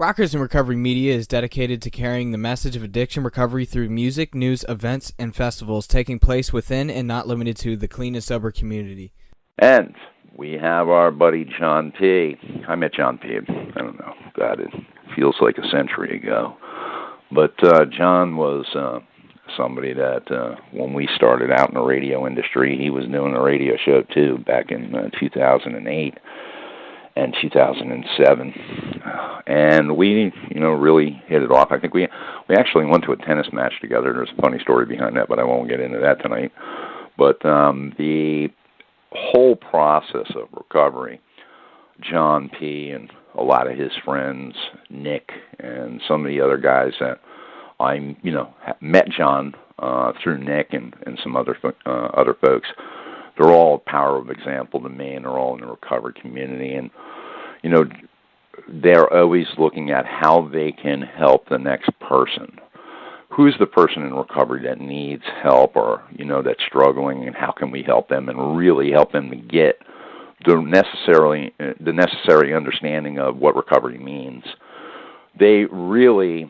Rockers in Recovery Media is dedicated to carrying the message of addiction recovery through music, news, events, and festivals taking place within and not limited to the clean and sober community. And we have our buddy John P. I met John P. I don't know. God, it feels like a century ago. But John was somebody that when we started out in the radio industry, he was doing a radio show too back in 2008 and 2007. And we, really hit it off. I think we actually went to a tennis match together. There's a funny story behind that, but I won't get into that tonight. But the whole process of recovery, John P. and a lot of his friends, Nick, and some of the other guys that I, met John through Nick and some other folks. They're all a power of example to me, and they're all in the recovery community. And, they're always looking at how they can help the next person. Who's the person in recovery that needs help or, that's struggling, and how can we help them and really help them to get the necessary understanding of what recovery means. They really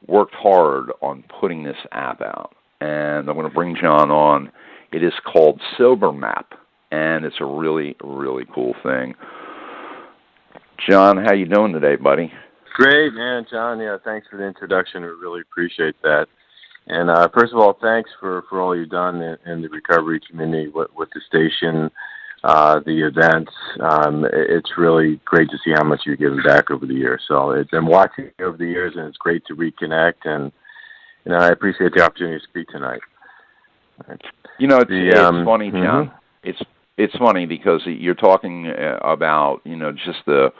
worked hard on putting this app out, and I'm going to bring John on. It is called SoberMap, and it's a really, really cool thing. John, how you doing today, buddy? Great, man, John. Yeah, thanks for the introduction. We really appreciate that. And first of all, thanks for all you've done in the recovery community with the station, the events. It's really great to see how much you've given back over the years. So I've been watching you over the years, and it's great to reconnect. And I appreciate the opportunity to speak tonight. It's funny, John. It's funny because you're talking about just the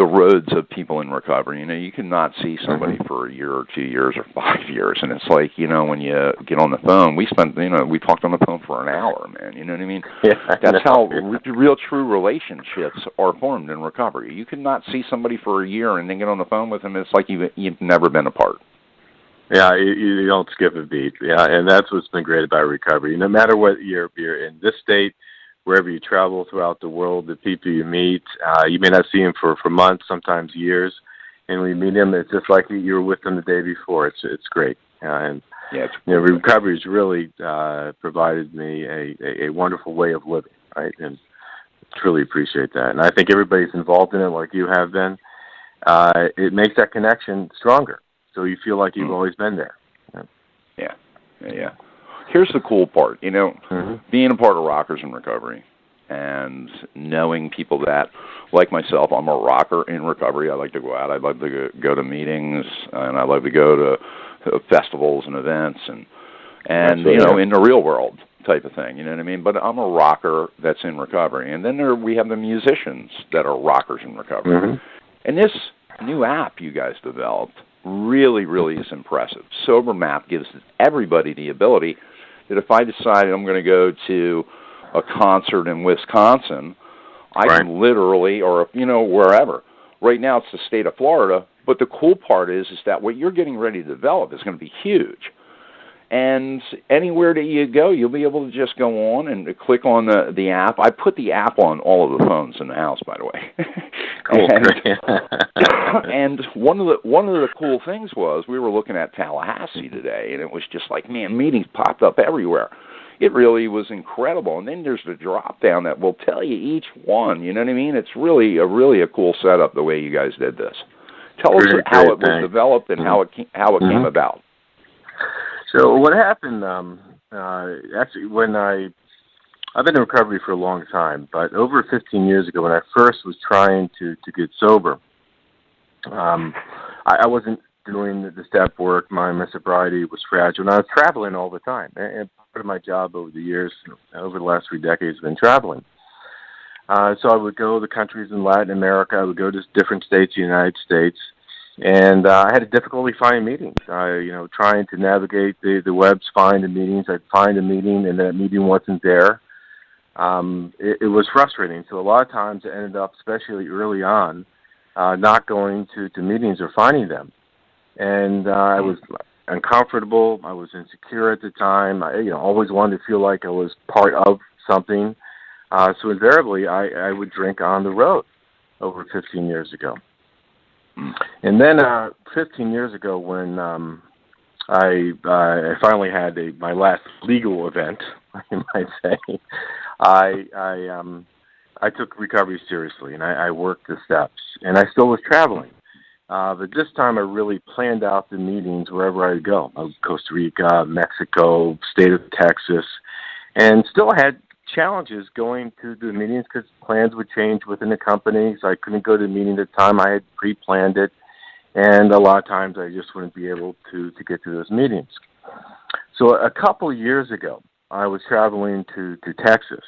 roads of people in recovery. You cannot see somebody for a year or 2 years or 5 years, and it's like when you get on the phone, we talked on the phone for an hour, man. You know what I mean? Yeah, that's how real true relationships are formed in recovery. You cannot see somebody for a year and then get on the phone with them. It's like you've never been apart. Yeah, you don't skip a beat. Yeah, and that's what's been great about recovery. No matter what you're in this state, wherever you travel throughout the world, the people you meet, you may not see them for months, sometimes years, and when you meet them, it's just like you were with them the day before. It's great. Recovery has really provided me a wonderful way of living, right? And truly appreciate that. And I think everybody's involved in it, like you have been. It makes that connection stronger, so you feel like you've always been there. Yeah. Here's the cool part, being a part of Rockers in Recovery and knowing people that, like myself, I'm a rocker in recovery. I like to go out. I love to go to meetings, and I love to go to festivals and events and in the real world type of thing, you know what I mean? But I'm a rocker that's in recovery. And then we have the musicians that are rockers in recovery. And this new app you guys developed really, really is impressive. SoberMap gives everybody the ability that if I decide I'm going to go to a concert in Wisconsin, I can literally, or wherever. Right now it's the state of Florida, but the cool part is that what you're getting ready to develop is going to be huge. And anywhere that you go, you'll be able to just go on and click on the app. I put the app on all of the phones in the house, by the way. Cool. And one of the cool things was we were looking at Tallahassee today, and it was just like, man, meetings popped up everywhere. It really was incredible. And then there's the drop down that will tell you each one. You know what I mean? It's really a cool setup the way you guys did this. Tell us how it was developed and how it came about. So what happened, actually, when I've been in recovery for a long time, but over 15 years ago when I first was trying to get sober, I wasn't doing the step work. My sobriety was fragile, and I was traveling all the time. And part of my job over the years, over the last 3 decades, has been traveling. So I would go to countries in Latin America. I would go to different states in the United States. And I had a difficulty finding meetings. Trying to navigate the webs, find the meetings. I'd find a meeting, and that meeting wasn't there. It was frustrating. So a lot of times I ended up, especially early on, not going to meetings or finding them. And I was uncomfortable. I was insecure at the time. I always wanted to feel like I was part of something. So invariably, I would drink on the road over 15 years ago. And then 15 years ago, when I finally had my last legal event, you might say, I took recovery seriously, and I worked the steps, and I still was traveling. But this time I really planned out the meetings wherever I go. Costa Rica, Mexico, state of Texas, and still had challenges going to the meetings because plans would change within the company, so I couldn't go to the meeting at the time. I had pre-planned it, and a lot of times I just wouldn't be able to get to those meetings. So a couple of years ago, I was traveling to Texas,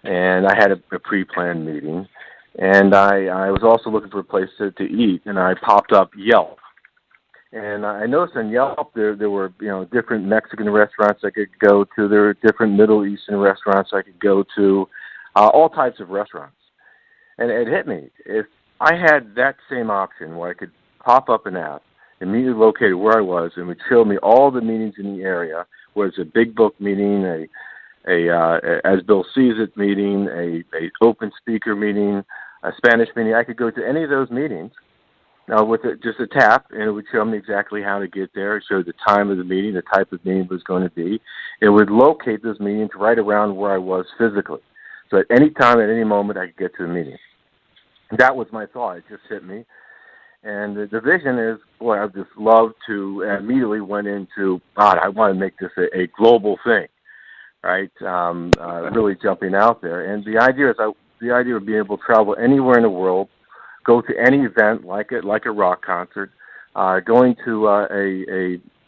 and I had a pre-planned meeting, and I was also looking for a place to eat, and I popped up Yelp. And I noticed on Yelp there were different Mexican restaurants I could go to. There were different Middle Eastern restaurants I could go to, all types of restaurants. And it hit me. If I had that same option where I could pop up an app, immediately located where I was, and would show me all the meetings in the area, whether it's a big book meeting, as Bill sees it meeting, a open speaker meeting, a Spanish meeting. I could go to any of those meetings with just a tap, and it would show me exactly how to get there. It showed the time of the meeting, the type of meeting it was going to be. It would locate those meetings right around where I was physically. So at any time, at any moment, I could get to the meeting. That was my thought. It just hit me. And the vision is, boy, I'd just love to, and immediately went into, God, I want to make this a global thing, right? Really jumping out there. And the idea of being able to travel anywhere in the world, go to any event like a rock concert, going to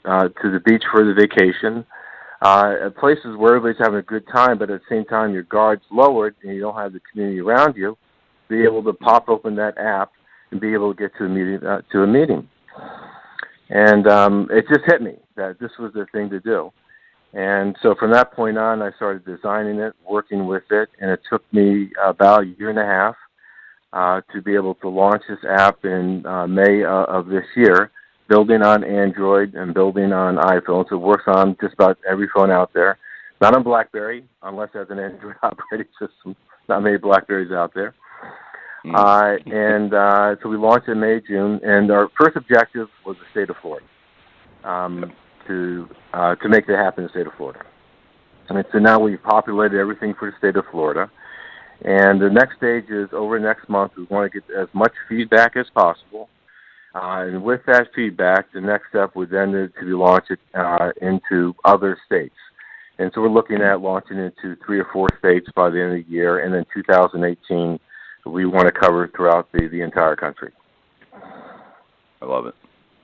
the beach for the vacation, places where everybody's having a good time, but at the same time your guard's lowered and you don't have the community around you, be able to pop open that app and be able to get to a meeting. And it just hit me that this was the thing to do. And so from that point on, I started designing it, working with it, and it took me about a year and a half to be able to launch this app in May of this year, building on Android and building on iPhone. So it works on just about every phone out there. Not on BlackBerry, unless it has an Android operating system. Not many BlackBerries out there. So we launched in May, June, and our first objective was the state of Florida, to make that happen in the state of Florida. And so now we've populated everything for the state of Florida. And the next stage is over next month. We want to get as much feedback as possible. And with that feedback, the next step would then to be launched into other states. And so we're looking at launching into 3 or 4 states by the end of the year. And then 2018, we want to cover throughout the entire country. I love it.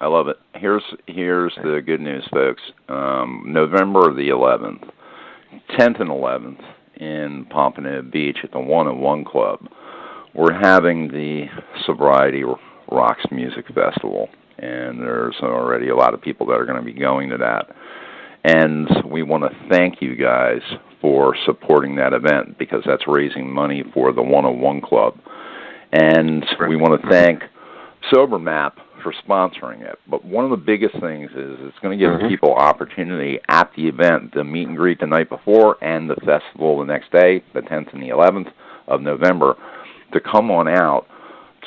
I love it. Here's the good news, folks. November the 11th, 10th and 11th in Pompano Beach at the 101 Club, we're having the Sobriety Rocks Music Festival, and there's already a lot of people that are going to be going to that. And we want to thank you guys for supporting that event because that's raising money for the 101 Club. And we want to thank SoberMap for sponsoring it. But one of the biggest things is it's going to give people opportunity at the event, the meet and greet the night before and the festival the next day, the 10th and the 11th of November, to come on out,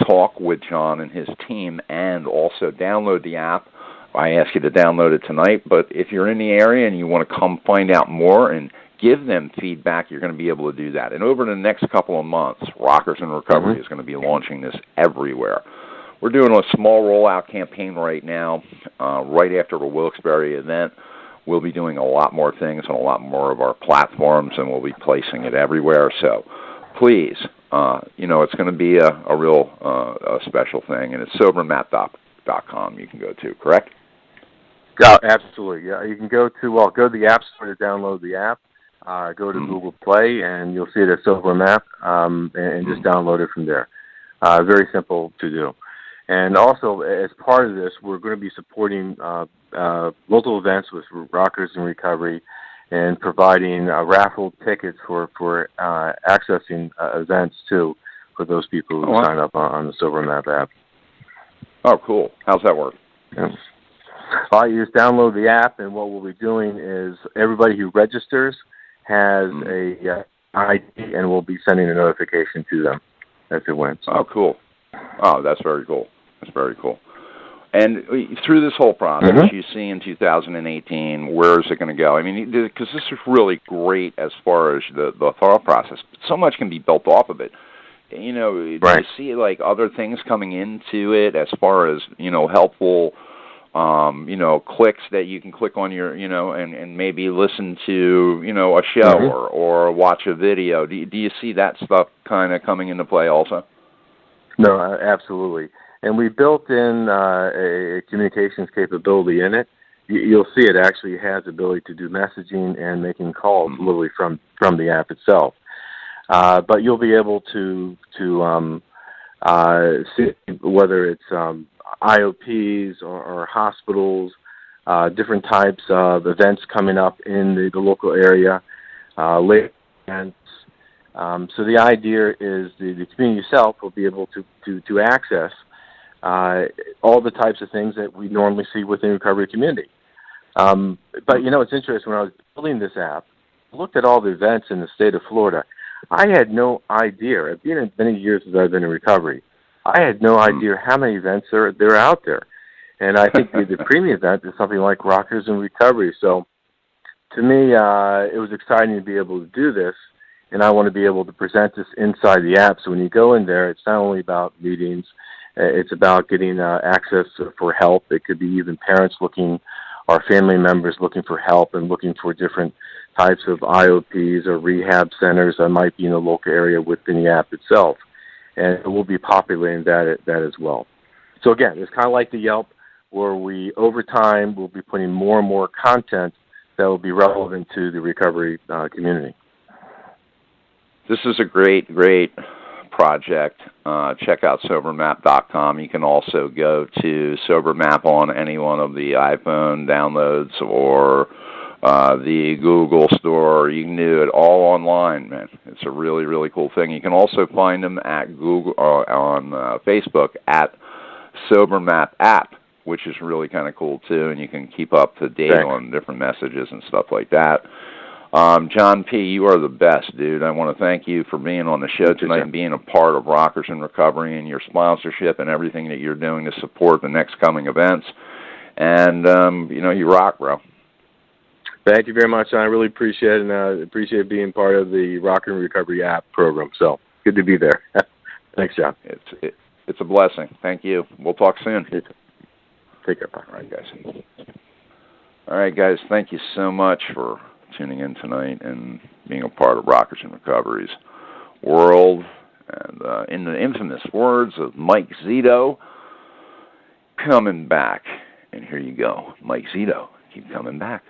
talk with John and his team, and also download the app. I ask you to download it tonight, but if you're in the area and you want to come find out more and give them feedback, you're going to be able to do that. And over the next couple of months, Rockers in Recovery is going to be launching this everywhere. We're doing a small rollout campaign right now, right after the Wilkes-Barre event. We'll be doing a lot more things on a lot more of our platforms, and we'll be placing it everywhere. So please, it's going to be a real special thing, and it's SoberMap.com you can go to, correct? Yeah, absolutely. Yeah, you can go to the App Store to download the app. Go to Google Play, and you'll see it at SoberMap, and just download it from there. Very simple to do. And also, as part of this, we're going to be supporting local events with Rockers in Recovery and providing raffle tickets for accessing events, too, for those people who sign up on the SoberMap app. Oh, cool. How's that work? Yeah. You just download the app, and what we'll be doing is everybody who registers has a ID, and we'll be sending a notification to them as it wins. Oh, cool. Oh, that's very cool. That's very cool. And through this whole process, you see in 2018, where is it going to go? I mean, because this is really great as far as the thought process. But so much can be built off of it. You know, do you see like other things coming into it as far as, you know, helpful, you know, clicks that you can click on your, you know, and maybe listen to, you know, a show or watch a video? Do you see that stuff kind of coming into play also? No, absolutely. And we built in a communications capability in it. You'll see it actually has the ability to do messaging and making calls literally from the app itself. But you'll be able to see whether it's IOPs or hospitals, different types of events coming up in the local area, late events. So the idea is the community itself will be able to access all the types of things that we normally see within the recovery community. But, you know, it's interesting. When I was building this app, I looked at all the events in the state of Florida. I had no idea. It's been many years as I've been in recovery. I had no idea how many events there are out there. And I think the premium event is something like Rockers in Recovery. So to me, it was exciting to be able to do this. And I want to be able to present this inside the app. So when you go in there, it's not only about meetings. It's about getting access for help. It could be even parents looking, or family members looking for help and looking for different types of IOPs or rehab centers that might be in the local area within the app itself. And we'll be populating that as well. So again, it's kind of like the Yelp, where we, over time, will be putting more and more content that will be relevant to the recovery community. This is a great project. Check out SoberMap.com. You can also go to SoberMap on any one of the iPhone downloads or the Google Store. You can do it all online, man. It's a really, really cool thing. You can also find them at Google on Facebook at SoberMap app, which is really kind of cool too. And you can keep up to date on different messages and stuff like that. John P., you are the best, dude. I want to thank you for being on the show tonight and being a part of Rockers in Recovery and your sponsorship and everything that you're doing to support the next coming events. And, you know, you rock, bro. Thank you very much. I really appreciate it, and appreciate being part of the Rockers in Recovery app program. So good to be there. Thanks, John. It's a blessing. Thank you. We'll talk soon. Take care. Bye. All right, guys. Thank you so much for tuning in tonight and being a part of Rockers in Recovery's world. And in the infamous words of Mike Zito, coming back. And here you go. Mike Zito, keep coming back.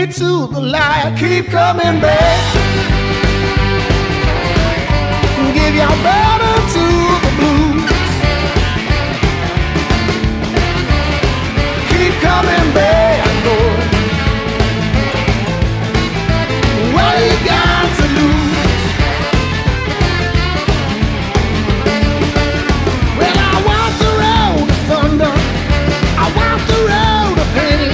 To the light, keep coming back. Give your brother to the blues. Keep coming back, Lord. What you got to lose? Well, I want the road of thunder. I want the road of pain.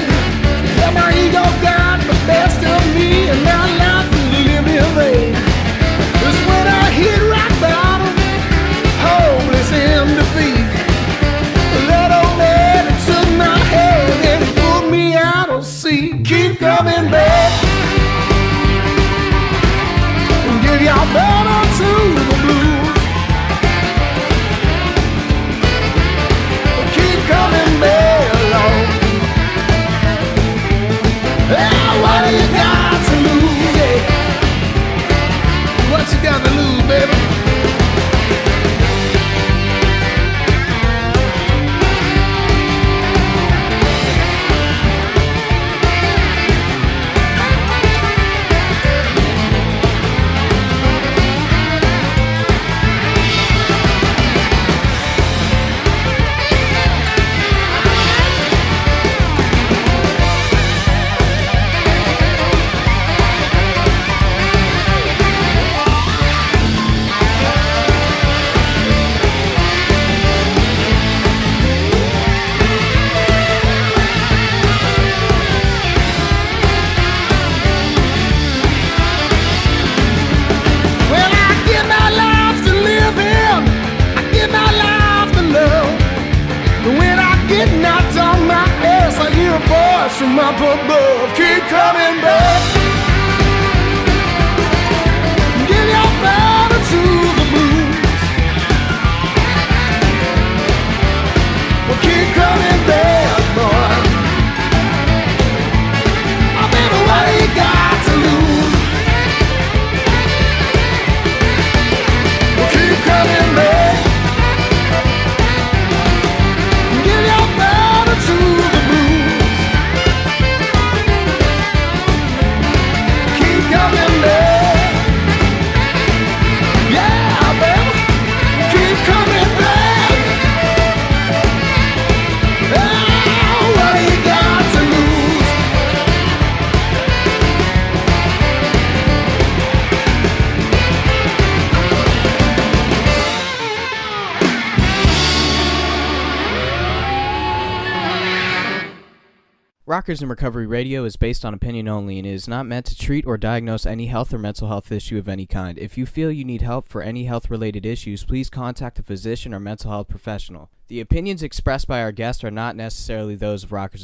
Yeah, my ego got best of me, and now life will live in vain. It's when I hit rock bottom gods from up above keep coming back. Give your battle to the blues. Well, keep coming back, boy. I mean, what do you got to lose? Well, keep coming back. Give your battle to the blues. Keep coming back. Yeah, baby. Keep coming back. Oh, what do you got to lose? Rockers in Recovery Radio is based on opinion only and is not meant to treat or diagnose any health or mental health issue of any kind. If you feel you need help for any health-related issues, please contact a physician or mental health professional. The opinions expressed by our guests are not necessarily those of Rockers